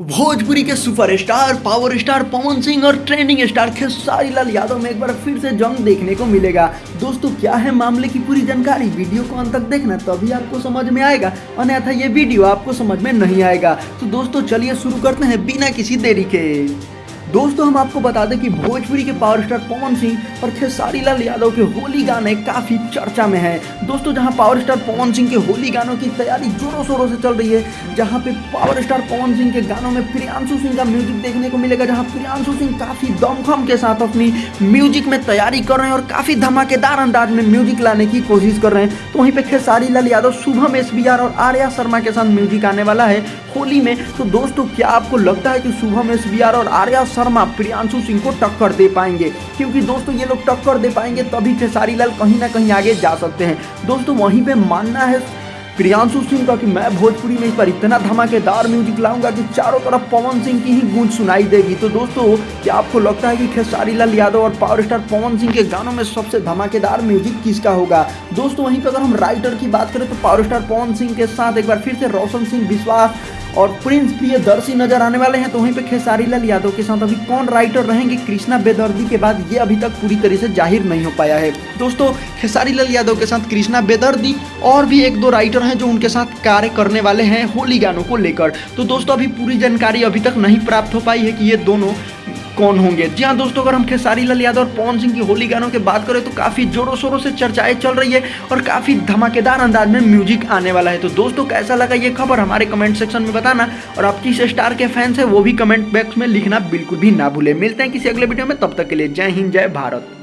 भोजपुरी के superstar power star Pawan Singh और trending star Khesari Lal Yadav में एक बार फिर से जंग देखने को मिलेगा। दोस्तों क्या है मामले की पूरी जानकारी, वीडियो को अंत तक देखना तभी आपको समझ में आएगा, अन्यथा ये वीडियो आपको समझ में नहीं आएगा। तो दोस्तों चलिए शुरू करते हैं बिना किसी देरी के। दोस्तों हम आपको बता दें कि भोजपुरी के पावर स्टार पवन सिंह और खेसारी लाल यादव के होली गाने काफ़ी चर्चा में हैं। दोस्तों जहां पावर स्टार पवन सिंह के होली गानों की तैयारी जोरों शोरों से चल रही है, जहां पे पावर स्टार पवन सिंह के गानों में प्रियांशु सिंह का म्यूजिक देखने को मिलेगा, जहां प्रियांशु सिंह काफ़ी दमखम के साथ अपनी म्यूजिक में तैयारी कर रहे हैं और काफ़ी धमाकेदार अंदाज में म्यूजिक लाने की कोशिश कर रहे हैं। तो वहीं पर खेसारी लाल यादव, शुभम SBR और आर्या शर्मा के साथ म्यूजिक आने वाला है होली में। तो दोस्तों क्या आपको लगता है कि शुभम SBR और आर्या शर्मा प्रियांशु सिंह को टक्कर दे पाएंगे? क्योंकि दोस्तों ये लोग टक्कर दे पाएंगे तभी खेसारी लाल कहीं ना कहीं आगे जा सकते हैं। दोस्तों वहीं पे मानना है प्रियांशु सिंह का कि मैं भोजपुरी में इस पर इतना धमाकेदार म्यूजिक लाऊंगा कि चारों तरफ पवन सिंह की ही गूंज सुनाई देगी। तो दोस्तों क्या आपको लगता है कि खेसारी लाल यादव और पावर स्टार पवन सिंह के गानों में सबसे धमाकेदार म्यूजिक किसका होगा? दोस्तों वहीं पर अगर हम राइटर की बात करें तो पावर स्टार पवन सिंह के साथ एक बार फिर से रोशन सिंह विश्वास और प्रिंस प्रियदर्शी नजर आने वाले हैं। तो वहीं पे खेसारी लाल यादव के साथ अभी कौन राइटर रहेंगे कृष्णा बेदर्दी के बाद, ये अभी तक पूरी तरह से जाहिर नहीं हो पाया है। दोस्तों खेसारी लाल यादव के साथ कृष्णा बेदर्दी और भी एक दो राइटर हैं जो उनके साथ कार्य करने वाले हैं होली गानों को लेकर। तो दोस्तों अभी पूरी जानकारी अभी तक नहीं प्राप्त हो पाई है कि ये दोनों कौन होंगे। जी हाँ दोस्तों, अगर हम खेसारी लाल यादव और पवन सिंह की होली गानों की बात करें तो काफ़ी जोरों शोरों से चर्चाएं चल रही है और काफ़ी धमाकेदार अंदाज में म्यूजिक आने वाला है। तो दोस्तों कैसा लगा ये खबर हमारे कमेंट सेक्शन में बताना, और आप किस स्टार के फैंस हैं वो भी कमेंट बॉक्स में लिखना बिल्कुल भी ना भूलें। मिलते हैं किसी अगले वीडियो में, तब तक के लिए जय हिंद जय भारत।